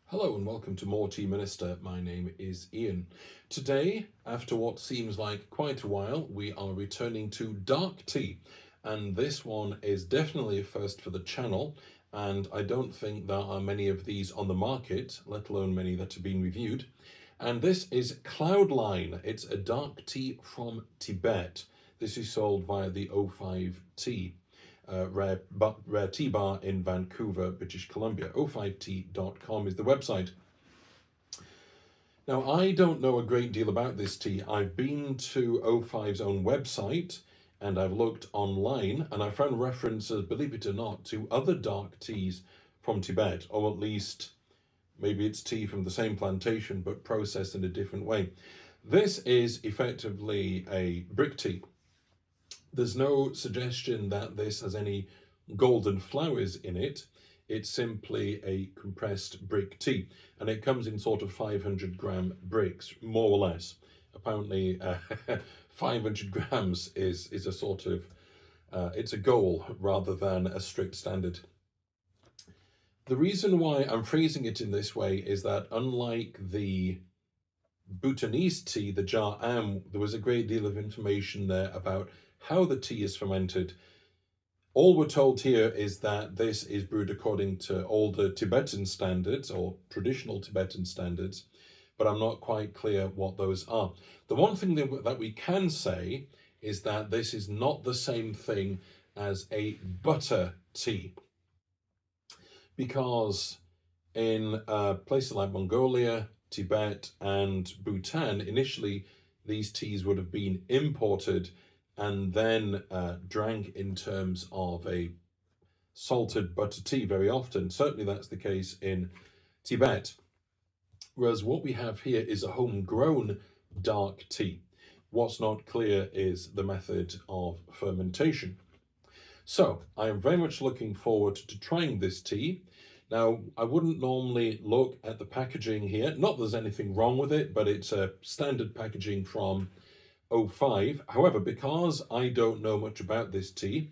Hello and welcome to More Tea Minister. My name is Ian. Today, after what seems like quite a while, we are returning to dark tea. And this one is definitely a first for the channel. And I don't think there are many of these on the market, let alone many that have been reviewed. And this is Cloudline. It's a dark tea from Tibet. This is sold via the O5 Tea. Rare tea bar in Vancouver, British Columbia. o5tea.com is the website. Now, I don't know a great deal about this tea. I've been to O5's own website and I've looked online and I found references, believe it or not, to other dark teas from Tibet, or at least maybe it's tea from the same plantation but processed in a different way. This is effectively a brick tea. There's no suggestion that this has any golden flowers in it. It's simply a compressed brick tea, and it comes in sort of 500-gram bricks, more or less. Apparently, 500 grams is a sort of, it's a goal rather than a strict standard. The reason why I'm phrasing it in this way is that unlike the Bhutanese tea, the jar am, there was a great deal of information there about how the tea is fermented. All we're told here is that this is brewed according to older Tibetan standards or traditional Tibetan standards, but I'm not quite clear what those are. The one thing that we can say is that this is not the same thing as a butter tea, because in places like Mongolia, Tibet and Bhutan, initially these teas would have been imported and then drank in terms of a salted butter tea very often. Certainly that's the case in Tibet. Whereas what we have here is a homegrown dark tea. What's not clear is the method of fermentation. So I am very much looking forward to trying this tea. Now, I wouldn't normally look at the packaging here. Not that there's anything wrong with it, but it's a standard packaging from O5. However, because I don't know much about this tea,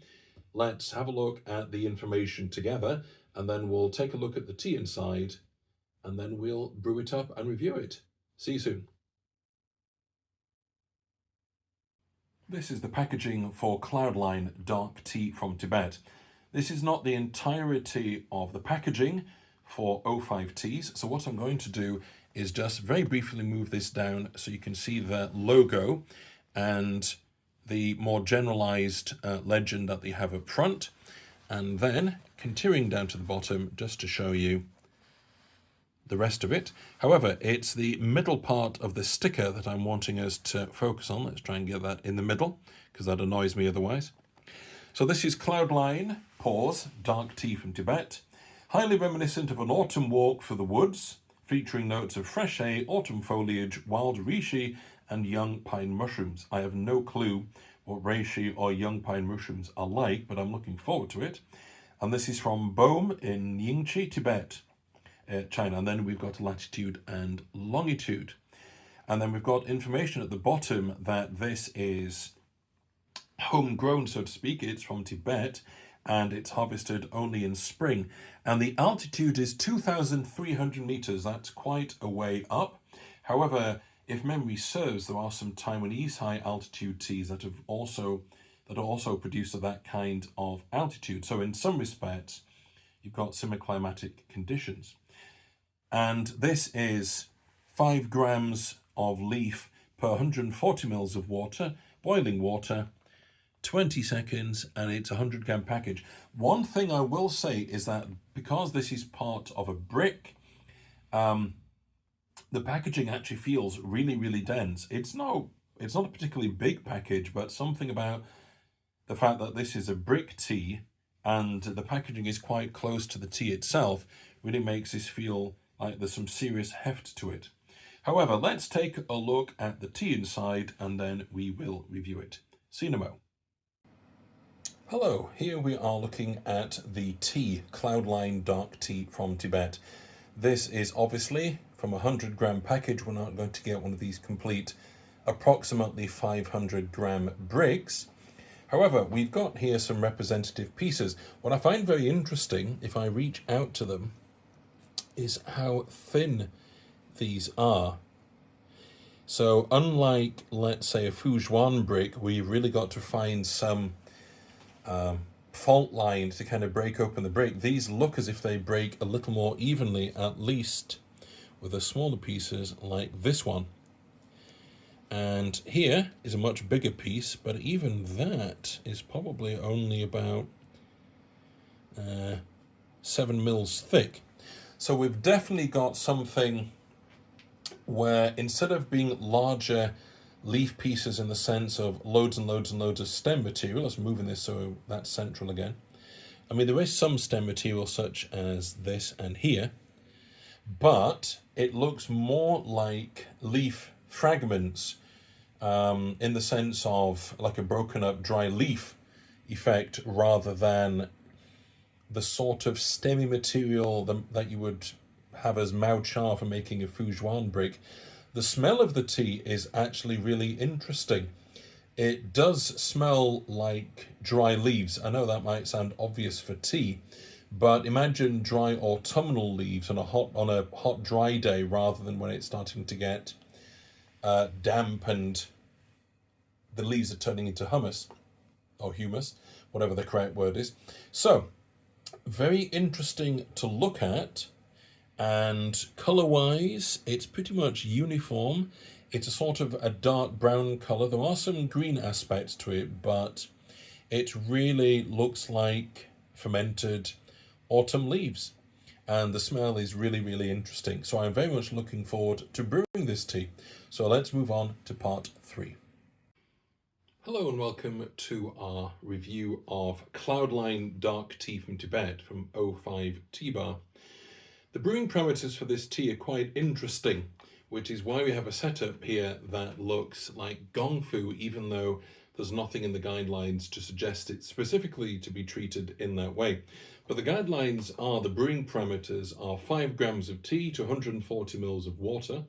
let's have a look at the information together, and then we'll take a look at the tea inside, and then we'll brew it up and review it. See you soon. This is the packaging for Cloudline Dark Tea from Tibet. This is not the entirety of the packaging for O5 teas, so what I'm going to do is just very briefly move this down so you can see the logo and the more generalized legend that they have up front, and then continuing down to the bottom just to show you the rest of it. However, it's the middle part of the sticker that I'm wanting us to focus on. Let's try and get that in the middle because that annoys me otherwise. So this is Cloudline, pause, dark tea from Tibet, highly reminiscent of an autumn walk for the woods, featuring notes of fresh hay, autumn foliage, wild reishi, and young pine mushrooms. I have no clue what reishi or young pine mushrooms are like, but I'm looking forward to it. And this is from Bohm in Yingqi, Tibet, China. And then we've got latitude and longitude. And then we've got information at the bottom that this is homegrown, so to speak. It's from Tibet and it's harvested only in spring. And the altitude is 2,300 meters. That's quite a way up. However, if memory serves, there are some Taiwanese high altitude teas that are also produced at that kind of altitude. So in some respects, you've got similar climatic conditions. And this is 5 grams of leaf per 140 mils of water, boiling water, 20 seconds, and it's a 100-gram package. One thing I will say is that because this is part of a brick, the packaging actually feels really, really dense. It's not a particularly big package, but something about the fact that this is a brick tea and the packaging is quite close to the tea itself really makes this feel like there's some serious heft to it. However, let's take a look at the tea inside and then we will review it. See you in a mo. Hello, here we are looking at the tea, Cloudline Dark Tea from Tibet. This is obviously from a 100-gram package. We're not going to get one of these complete, approximately 500-gram bricks. However, we've got here some representative pieces. What I find very interesting, if I reach out to them, is how thin these are. So unlike, let's say, a Foujuan brick, where you've really got to find some fault line to kind of break open the brick, these look as if they break a little more evenly, at least with the smaller pieces like this one. And here is a much bigger piece, but even that is probably only about 7 mils thick. So we've definitely got something where instead of being larger leaf pieces in the sense of loads and loads and loads of stem material, let's move in this so that's central again. I mean, there is some stem material such as this and here, but it looks more like leaf fragments in the sense of like a broken up dry leaf effect rather than the sort of stemmy material that you would have as Mao Cha for making a Foujuan brick. The smell of the tea is actually really interesting. It does smell like dry leaves. I know that might sound obvious for tea, but imagine dry autumnal leaves on a hot dry day rather than when it's starting to get damp and the leaves are turning into hummus or humus, whatever the correct word is. So very interesting to look at, and color-wise, it's pretty much uniform. It's a sort of a dark brown color. There are some green aspects to it, but it really looks like fermented autumn leaves. And the smell is really, really interesting. So I'm very much looking forward to brewing this tea. So let's move on to part 3. Hello and welcome to our review of Cloudline Dark Tea from Tibet from 05 Tea Bar. The brewing parameters for this tea are quite interesting, which is why we have a setup here that looks like Gongfu, even though there's nothing in the guidelines to suggest it specifically to be treated in that way. But the guidelines are the brewing parameters are 5 grams of tea to 140 mils of water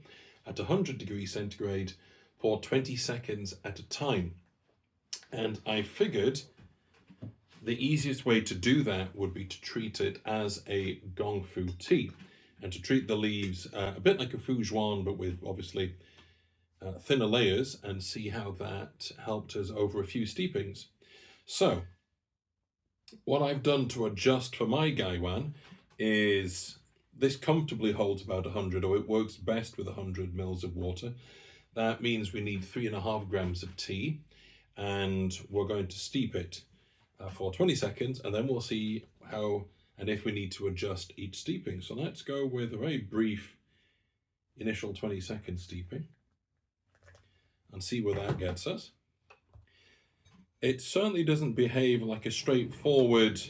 at 100 degrees centigrade for 20 seconds at a time. And I figured the easiest way to do that would be to treat it as a Gongfu tea and to treat the leaves a bit like a Foujuan, but with obviously thinner layers, and see how that helped us over a few steepings. So what I've done to adjust for my Gaiwan is this comfortably holds about 100, or it works best with 100 mils of water. That means we need 3.5 grams of tea, and we're going to steep it for 20 seconds, and then we'll see how and if we need to adjust each steeping. So let's go with a very brief initial 20-second steeping and see where that gets us. It certainly doesn't behave like a straightforward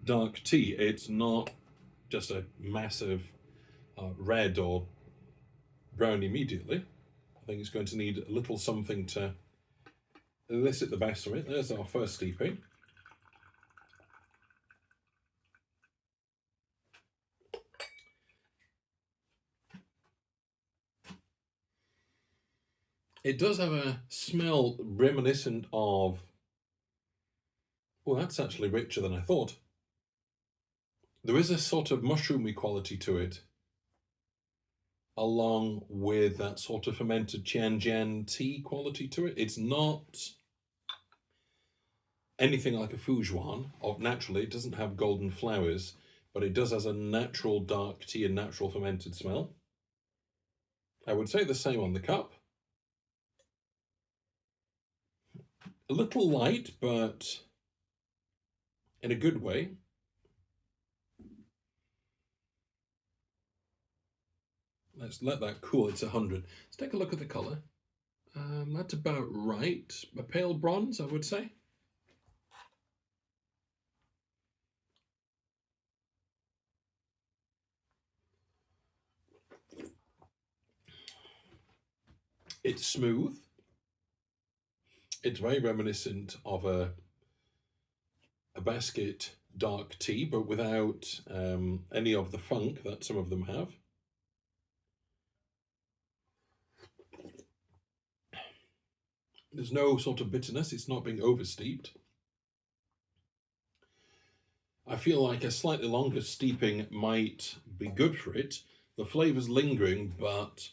dark tea. It's not just a massive red or brown immediately. I think it's going to need a little something to elicit the best from it. There's our first steeping. It does have a smell reminiscent of, well, that's actually richer than I thought. There is a sort of mushroomy quality to it, along with that sort of fermented Tianjian tea quality to it. It's not anything like a Foujuan. Naturally, it doesn't have golden flowers, but it does has a natural dark tea and natural fermented smell. I would say the same on the cup. A little light, but in a good way. Let's let that cool. It's 100. Let's take a look at the colour. That's about right. A pale bronze, I would say. It's smooth. It's very reminiscent of a basket dark tea, but without any of the funk that some of them have. There's no sort of bitterness. It's not being oversteeped. I feel like a slightly longer steeping might be good for it. The flavour's lingering, but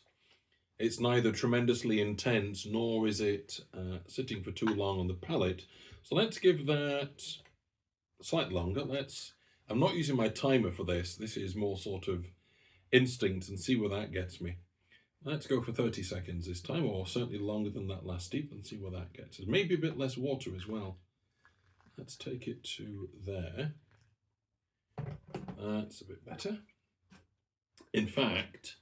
it's neither tremendously intense nor is it sitting for too long on the palate. So let's give that slightly longer. I'm not using my timer for this. This is more sort of instinct, and see where that gets me. Let's go for 30 seconds this time, or certainly longer than that last steep, and see where that gets us. Maybe a bit less water as well. Let's take it to there. That's a bit better. In fact,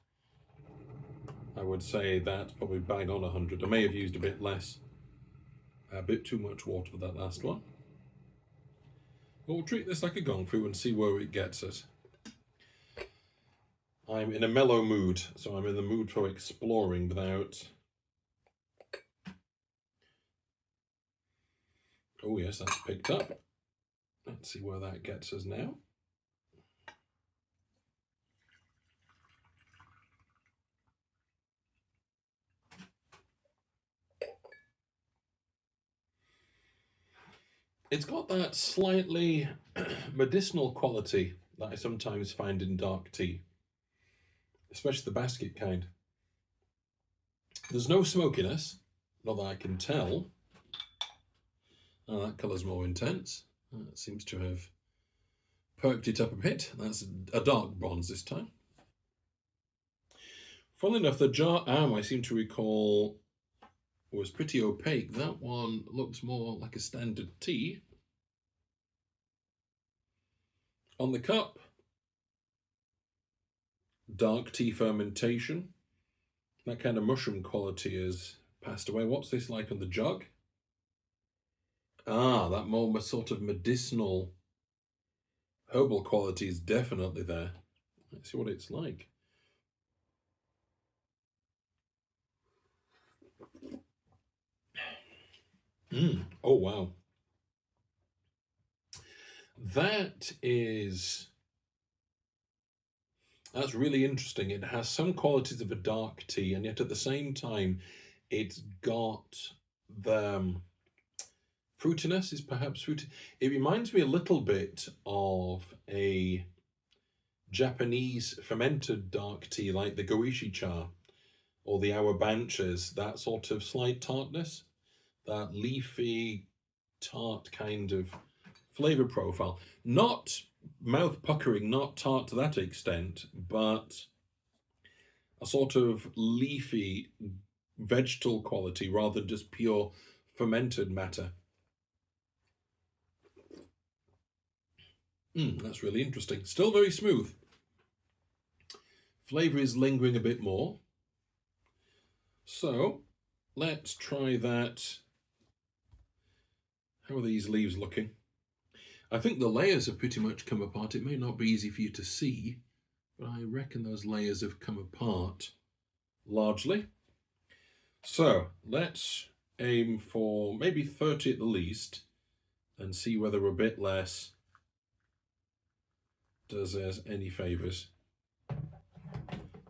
I would say that's probably bang on 100. I may have used a bit less, a bit too much water for that last one. But we'll treat this like a Gongfu and see where it gets us. I'm in a mellow mood, so I'm in the mood for exploring without... Oh yes, that's picked up. Let's see where that gets us now. It's got that slightly medicinal quality that I sometimes find in dark tea, especially the basket kind. There's no smokiness, not that I can tell. Oh, that colour's more intense. It seems to have perked it up a bit. That's a dark bronze this time. Funnily enough, the jar I seem to recall, was pretty opaque. That one looks more like a standard tea. On the cup, dark tea fermentation. That kind of mushroom quality has passed away. What's this like on the jug? Ah, that more sort of medicinal herbal quality is definitely there. Let's see what it's like. Oh, wow. That's really interesting. It has some qualities of a dark tea, and yet at the same time, it's got the fruitiness is perhaps fruity. It reminds me a little bit of a Japanese fermented dark tea like the Goishi cha or the Awabanchas, that sort of slight tartness, that leafy, tart kind of flavour profile. Not mouth puckering, not tart to that extent, but a sort of leafy vegetal quality rather than just pure fermented matter. That's really interesting. Still very smooth. Flavour is lingering a bit more. So let's try that. How are these leaves looking? I think the layers have pretty much come apart. It may not be easy for you to see, but I reckon those layers have come apart largely. So let's aim for maybe 30 at the least and see whether a bit less does us any favours.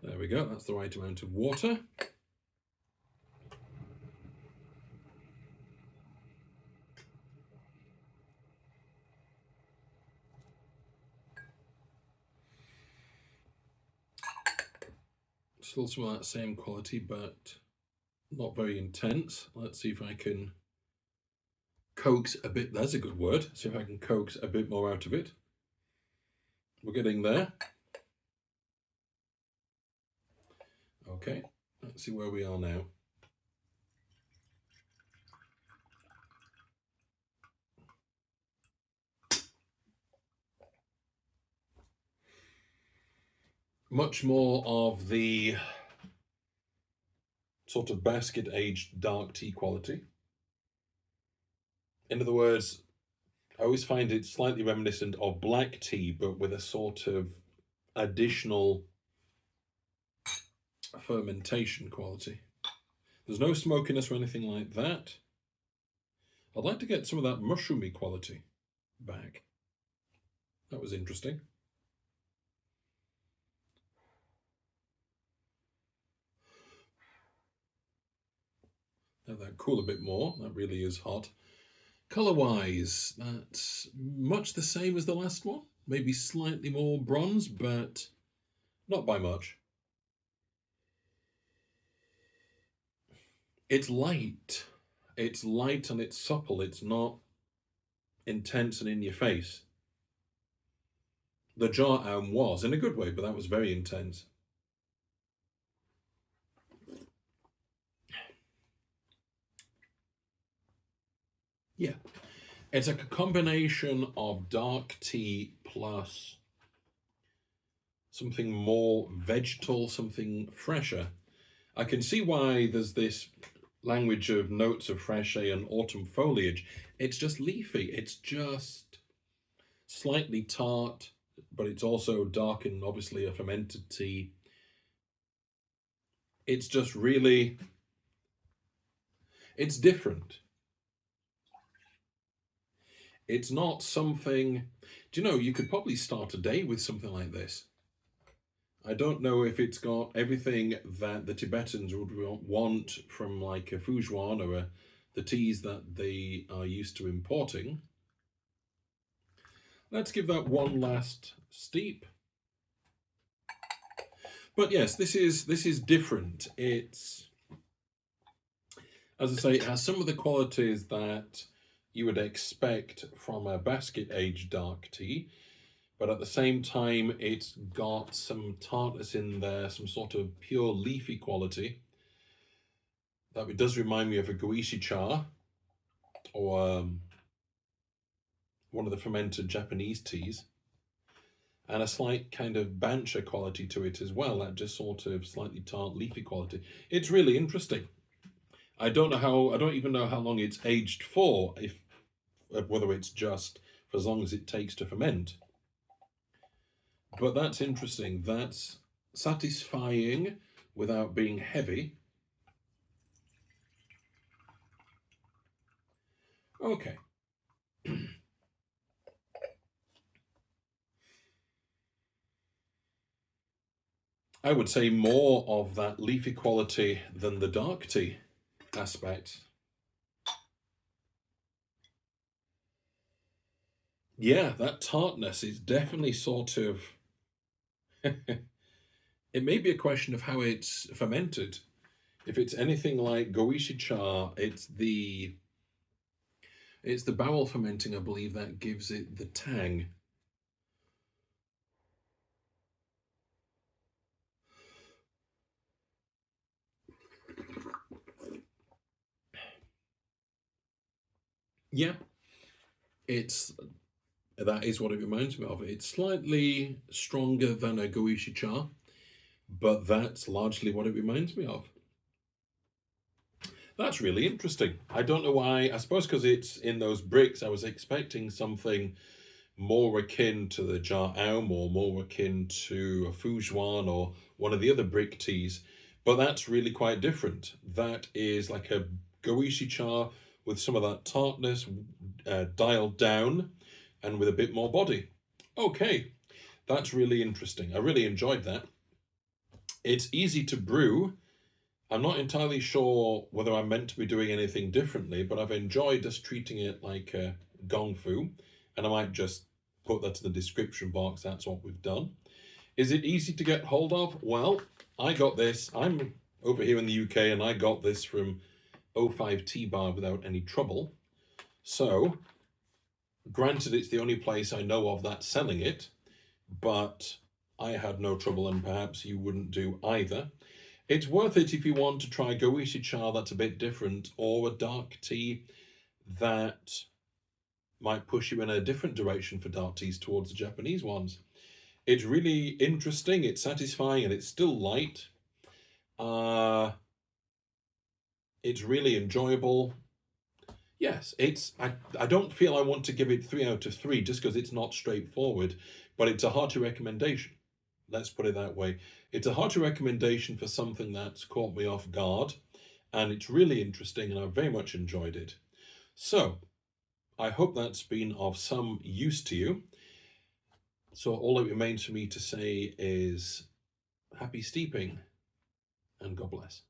There we go, that's the right amount of water. Still some of that same quality, but not very intense. Let's see if I can coax a bit, that's a good word, see if I can coax a bit more out of it. We're getting there. Okay, let's see where we are now. Much more of the sort of basket aged dark tea quality. In other words, I always find it slightly reminiscent of black tea, but with a sort of additional fermentation quality. There's no smokiness or anything like that. I'd like to get some of that mushroomy quality back. That was interesting. Let that cool a bit more. That really is hot. Colour-wise, that's much the same as the last one. Maybe slightly more bronze, but not by much. It's light. It's light and it's supple. It's not intense and in your face. The jar was, in a good way, but that was very intense. Yeah. It's like a combination of dark tea plus something more vegetal, something fresher. I can see why there's this language of notes of fresh air and autumn foliage. It's just leafy. It's just slightly tart, but it's also dark and obviously a fermented tea. It's just really, it's different. It's not something, do you know, you could probably start a day with something like this. I don't know if it's got everything that the Tibetans would want from like a Fujian or the teas that they are used to importing. Let's give that one last steep. But yes, this is different. It's, as I say, it has some of the qualities that you would expect from a basket aged dark tea, but at the same time, it's got some tartness in there, some sort of pure leafy quality. That it does remind me of a goishi cha or one of the fermented Japanese teas, and a slight kind of bancha quality to it as well, that just sort of slightly tart leafy quality. It's really interesting. I don't even know how long it's aged for, if whether it's just for as long as it takes to ferment. But that's interesting. That's satisfying without being heavy. Okay. I would say more of that leafy quality than the dark tea aspect. Yeah, that tartness is definitely sort of. It may be a question of how it's fermented. If it's anything like goishi cha, it's the barrel fermenting, I believe, that gives it the tang. Yeah, it's that is what it reminds me of. It's slightly stronger than a goishi cha, but that's largely what it reminds me of. That's really interesting. I don't know why. I suppose because it's in those bricks, I was expecting something more akin to the Jar Aum or more akin to a Fujian or one of the other brick teas, but that's really quite different. That is like a goishi cha with some of that tartness dialed down and with a bit more body. Okay, that's really interesting. I really enjoyed that. It's easy to brew. I'm not entirely sure whether I'm meant to be doing anything differently, but I've enjoyed just treating it like a Gongfu, and I might just put that to the description box. That's what we've done. Is it easy to get hold of? Well, I got this. I'm over here in the UK, and I got this from O5 Tea Bar without any trouble. So, granted, it's the only place I know of that's selling it, but I had no trouble, and perhaps you wouldn't do either. It's worth it if you want to try goishi cha that's a bit different, or a dark tea that might push you in a different direction for dark teas towards the Japanese ones. It's really interesting, it's satisfying, and it's still light. It's really enjoyable. Yes, I don't feel I want to give it 3 out of 3 just because it's not straightforward, but it's a hearty recommendation. Let's put it that way. It's a hearty recommendation for something that's caught me off guard, and it's really interesting, and I've very much enjoyed it. So, I hope that's been of some use to you. So all that remains for me to say is happy steeping, and God bless.